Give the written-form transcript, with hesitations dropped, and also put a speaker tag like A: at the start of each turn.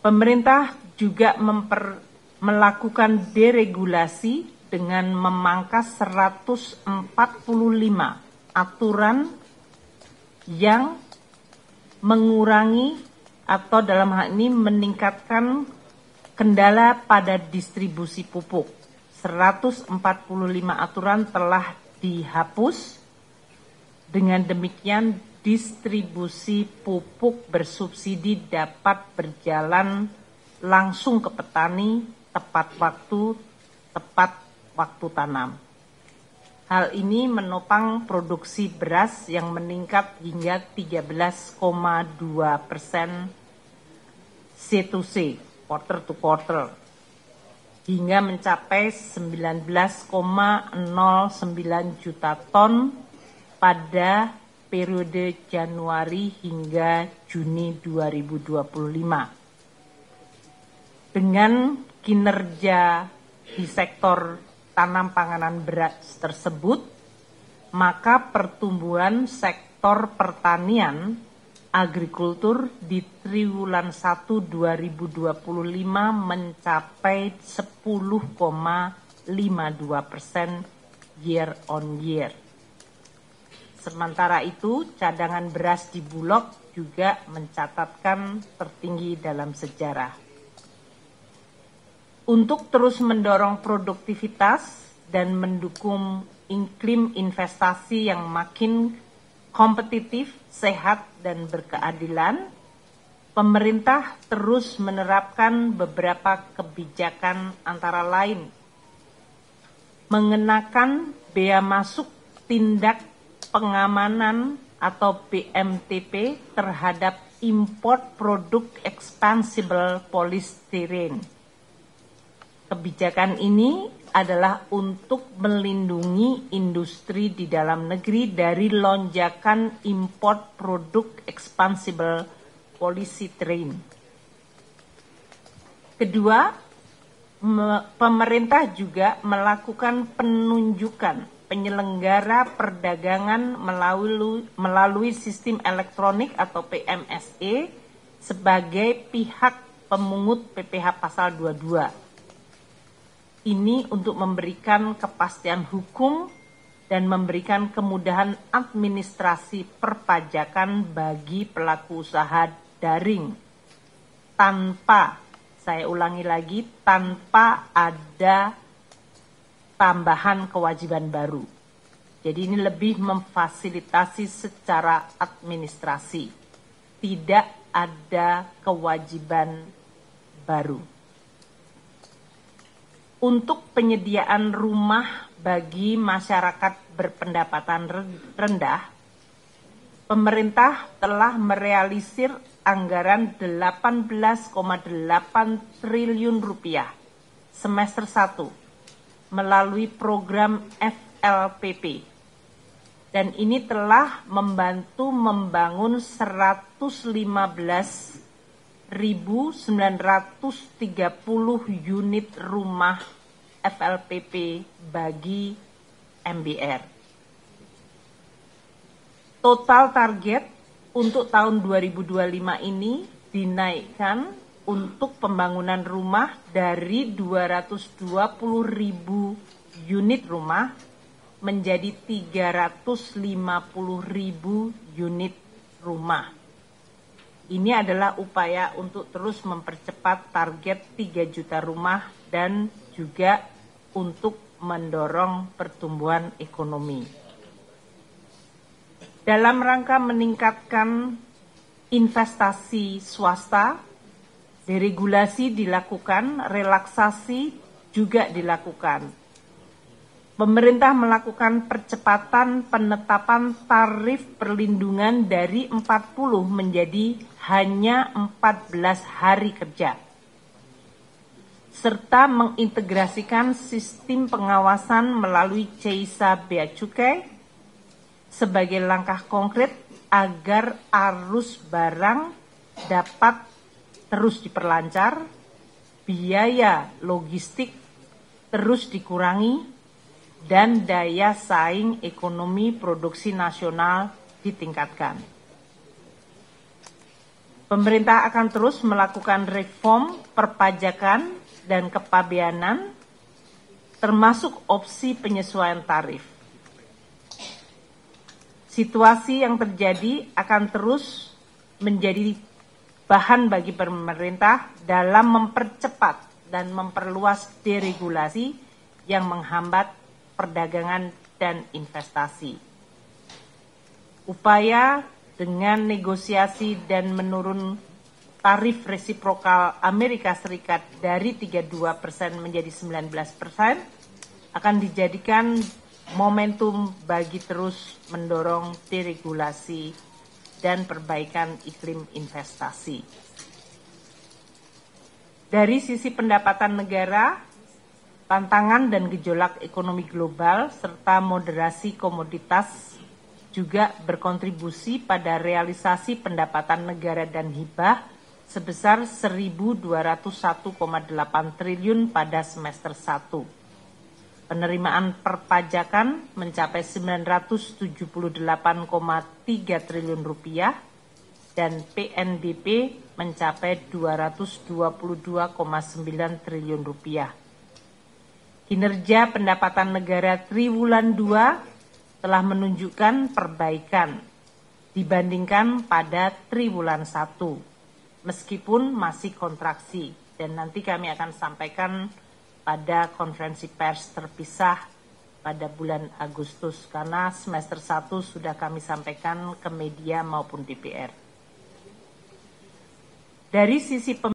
A: Pemerintah juga melakukan deregulasi dengan memangkas 145 aturan yang mengurangi atau dalam hal ini meningkatkan kendala pada distribusi pupuk. 145 aturan telah dihapus. Dengan demikian distribusi pupuk bersubsidi dapat berjalan langsung ke petani tepat waktu tanam. Hal ini menopang produksi beras yang meningkat hingga 13,2% C2C, quarter to quarter, hingga mencapai 19,09 juta ton pada periode Januari hingga Juni 2025. Dengan kinerja di sektor tanam panganan beras tersebut, maka pertumbuhan sektor pertanian agrikultur di triwulan 1 2025 mencapai 10,52% year on year. Sementara itu, cadangan beras di Bulog juga mencatatkan tertinggi dalam sejarah. Untuk terus mendorong produktivitas dan mendukung iklim investasi yang makin kompetitif, sehat, dan berkeadilan, pemerintah terus menerapkan beberapa kebijakan antara lain mengenakan bea masuk tindak pengamanan atau BMTP terhadap import produk expandable polystyrene. Kebijakan ini adalah untuk melindungi industri di dalam negeri dari lonjakan import produk expandable polystyrene. Kedua, pemerintah juga melakukan penunjukan penyelenggara perdagangan melalui sistem elektronik atau PMSE sebagai pihak pemungut PPh pasal 22. Ini untuk memberikan kepastian hukum dan memberikan kemudahan administrasi perpajakan bagi pelaku usaha daring tanpa, saya ulangi lagi, tanpa ada tambahan kewajiban baru. Jadi ini lebih memfasilitasi secara administrasi, tidak ada kewajiban baru. Untuk penyediaan rumah bagi masyarakat berpendapatan rendah, pemerintah telah merealisir anggaran 18,8 triliun rupiah semester 1 melalui program FLPP. Dan ini telah membantu membangun 115.930 unit rumah FLPP bagi MBR. Total target untuk tahun 2025 ini dinaikkan untuk pembangunan rumah dari 220.000 unit rumah menjadi 350.000 unit rumah. Ini adalah upaya untuk terus mempercepat target 3 juta rumah dan juga untuk mendorong pertumbuhan ekonomi. Dalam rangka meningkatkan investasi swasta, deregulasi dilakukan, relaksasi juga dilakukan. Pemerintah melakukan percepatan penetapan tarif perlindungan dari 40 menjadi hanya 14 hari kerja, serta mengintegrasikan sistem pengawasan melalui CEISA Bea Cukai sebagai langkah konkret agar arus barang dapat terus diperlancar, biaya logistik terus dikurangi, dan daya saing ekonomi produksi nasional ditingkatkan. Pemerintah akan terus melakukan reform perpajakan dan kepabeanan, termasuk opsi penyesuaian tarif. Situasi yang terjadi akan terus menjadi bahan bagi pemerintah dalam mempercepat dan memperluas deregulasi yang menghambat perdagangan dan investasi. Upaya dengan negosiasi dan menurun tarif resiprokal Amerika Serikat dari 32% menjadi 19% akan dijadikan momentum bagi terus mendorong deregulasi dan perbaikan iklim investasi. Dari sisi pendapatan negara, tantangan dan gejolak ekonomi global serta moderasi komoditas juga berkontribusi pada realisasi pendapatan negara dan hibah sebesar 1.201,8 triliun pada semester 1. Penerimaan perpajakan mencapai 978,3 triliun rupiah dan PNBP mencapai 222,9 triliun rupiah. Kinerja pendapatan negara triwulan 2 telah menunjukkan perbaikan dibandingkan pada triwulan 1, meskipun masih kontraksi, dan nanti kami akan sampaikan pada konferensi pers terpisah pada bulan Agustus, karena semester 1 sudah kami sampaikan ke media maupun DPR. Dari sisi